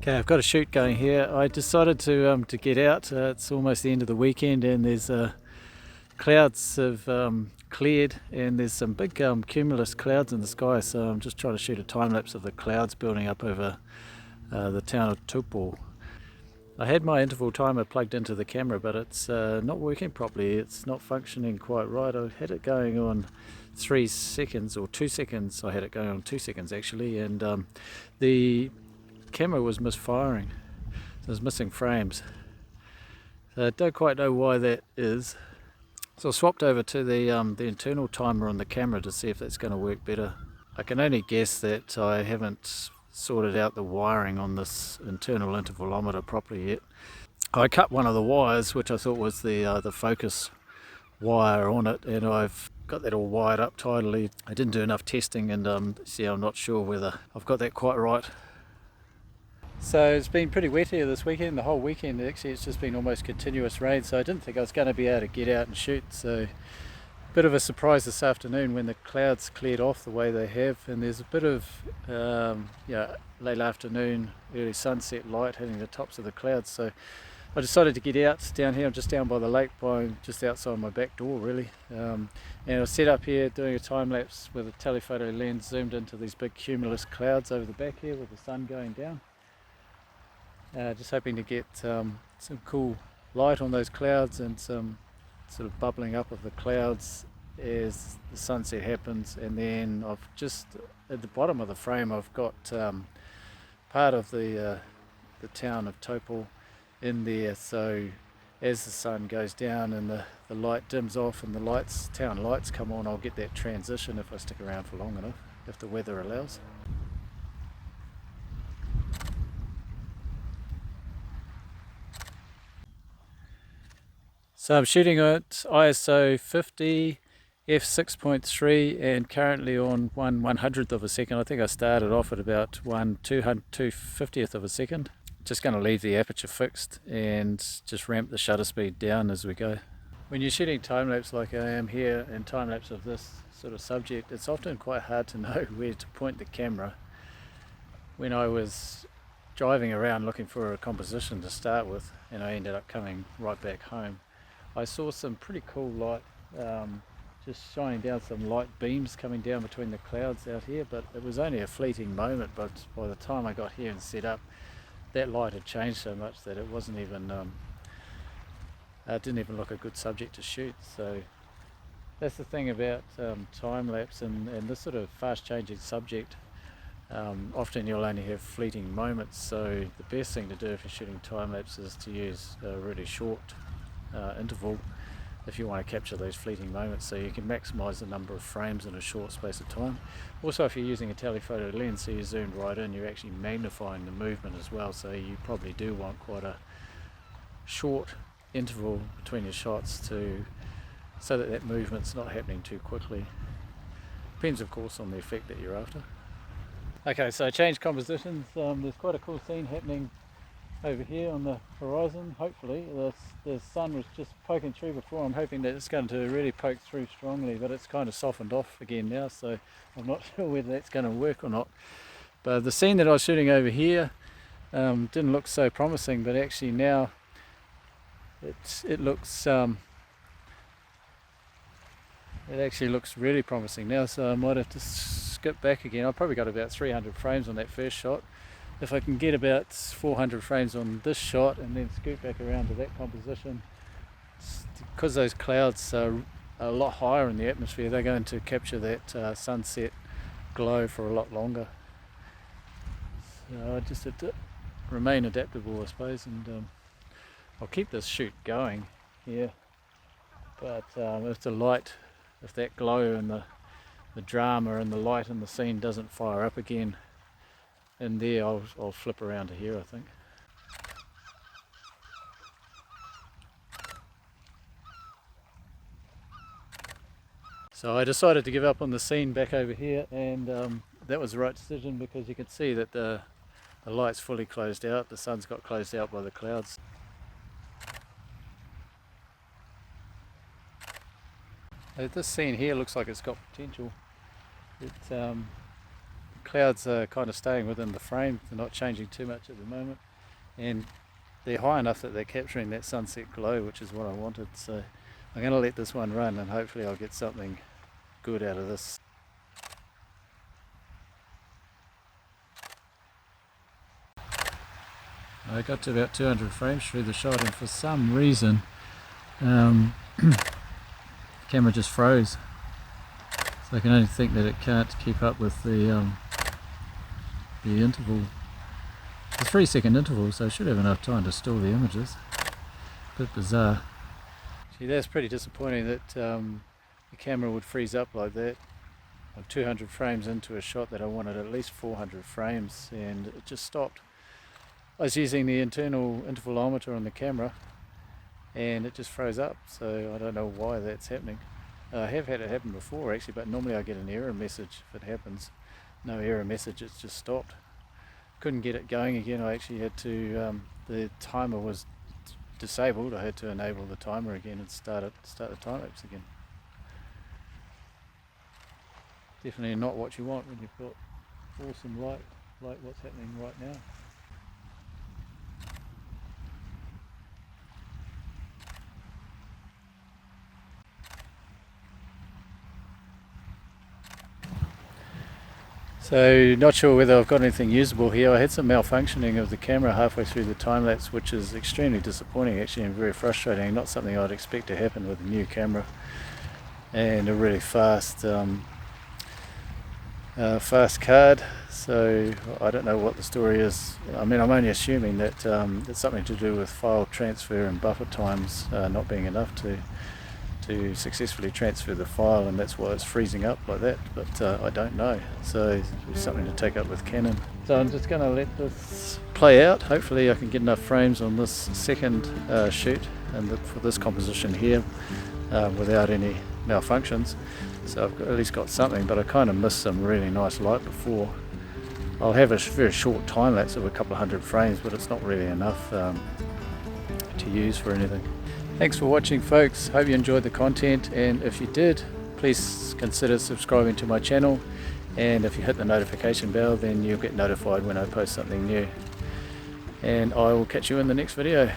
Okay, I've got a shoot going here. I decided to get out. It's almost the end of the weekend, and there's clouds have cleared, and there's some big cumulus clouds in the sky. So I'm just trying to shoot a time lapse of the clouds building up over the town of Tupou. I had my interval timer plugged into the camera, but it's not working properly. It's not functioning quite right. I had it going on 3 seconds or 2 seconds. I had it going on 2 seconds actually, and the camera was misfiring. So I was missing frames. So I don't quite know why that is. So I swapped over to the internal timer on the camera to see if that's going to work better. I can only guess that I haven't sorted out the wiring on this internal intervalometer properly yet. I cut one of the wires, which I thought was the focus wire on it, and I've got that all wired up tidily. I didn't do enough testing, and I'm not sure whether I've got that quite right. So it's been pretty wet here this weekend, the whole weekend actually. It's just been almost continuous rain, so I didn't think I was going to be able to get out and shoot. So a bit of a surprise this afternoon when the clouds cleared off the way they have, and there's a bit of late afternoon, early sunset light hitting the tops of the clouds. So I decided to get out down here. I'm just down by the lake, just outside my back door really, and I was set up here doing a time lapse with a telephoto lens zoomed into these big cumulus clouds over the back here with the sun going down. Just hoping to get some cool light on those clouds and some sort of bubbling up of the clouds as the sunset happens. And then I've just at the bottom of the frame I've got part of the town of Tupou in there, so as the sun goes down and the light dims off and the town lights come on, I'll get that transition if I stick around for long enough, if the weather allows. So I'm shooting at ISO 50, f6.3, and currently on 1/100th of a second. I think I started off at about 2/250th of a second. Just going to leave the aperture fixed and just ramp the shutter speed down as we go. When you're shooting time-lapse like I am here, and time-lapse of this sort of subject, it's often quite hard to know where to point the camera. When I was driving around looking for a composition to start with, and I ended up coming right back home, I saw some pretty cool light, just shining down, some light beams coming down between the clouds out here, but it was only a fleeting moment. But by the time I got here and set up, that light had changed so much that it wasn't even, didn't even look a good subject to shoot. So that's the thing about time-lapse and this sort of fast-changing subject. Often you'll only have fleeting moments, so the best thing to do if you're shooting time-lapse is to use a really short interval if you want to capture those fleeting moments, so you can maximize the number of frames in a short space of time. Also, if you're using a telephoto lens, so you're zoomed right in, you're actually magnifying the movement as well, so you probably do want quite a short interval between your shots so that movement's not happening too quickly. Depends of course on the effect that you're after. Okay, so change compositions. There's quite a cool scene happening over here on the horizon. Hopefully the sun was just poking through before. I'm hoping that it's going to really poke through strongly, but it's kind of softened off again now, so I'm not sure whether that's going to work or not. But the scene that I was shooting over here didn't look so promising, but actually now it looks it actually looks really promising now, so I might have to skip back again. I've probably got about 300 frames on that first shot. If I can get about 400 frames on this shot and then scoot back around to that composition, because those clouds are a lot higher in the atmosphere, they're going to capture that sunset glow for a lot longer. So I just have to remain adaptable, I suppose, and I'll keep this shoot going here. But if that glow and the drama and the light in the scene doesn't fire up again in there, I'll flip around to here, I think. So I decided to give up on the scene back over here, and that was the right decision, because you can see that the light's fully closed out, the sun's got closed out by the clouds. This scene here looks like it's got potential. The clouds are kind of staying within the frame, they're not changing too much at the moment, and they're high enough that they're capturing that sunset glow, which is what I wanted. So I'm going to let this one run and hopefully I'll get something good out of this. I got to about 200 frames through the shot, and for some reason the camera just froze. So I can only think that it can't keep up with the interval, the 3-second interval, so I should have enough time to store the images. A bit bizarre. Gee, that's pretty disappointing that the camera would freeze up like that. I'm 200 frames into a shot that I wanted at least 400 frames, and it just stopped. I was using the internal intervalometer on the camera and it just froze up, so I don't know why that's happening. I have had it happen before actually, but normally I get an error message if it happens. No error message, it's just stopped. Couldn't get it going again. I actually had to, the timer was disabled, I had to enable the timer again and start the time-lapse again. Definitely not what you want when you've got awesome light like what's happening right now. So not sure whether I've got anything usable here. I had some malfunctioning of the camera halfway through the time-lapse, which is extremely disappointing actually and very frustrating. Not something I'd expect to happen with a new camera and a really fast card. So I don't know what the story is. I mean, I'm only assuming that it's something to do with file transfer and buffer times not being enough to successfully transfer the file, and that's why it's freezing up like that, but I don't know. So it's something to take up with Canon. So I'm just going to let this play out. Hopefully I can get enough frames on this second shoot and for this composition here without any malfunctions. So I've at least got something, but I kind of missed some really nice light before. I'll have a very short time lapse of a couple of hundred frames, but it's not really enough to use for anything. Thanks for watching, folks. Hope you enjoyed the content, and if you did, please consider subscribing to my channel, and if you hit the notification bell, then you'll get notified when I post something new. And I will catch you in the next video.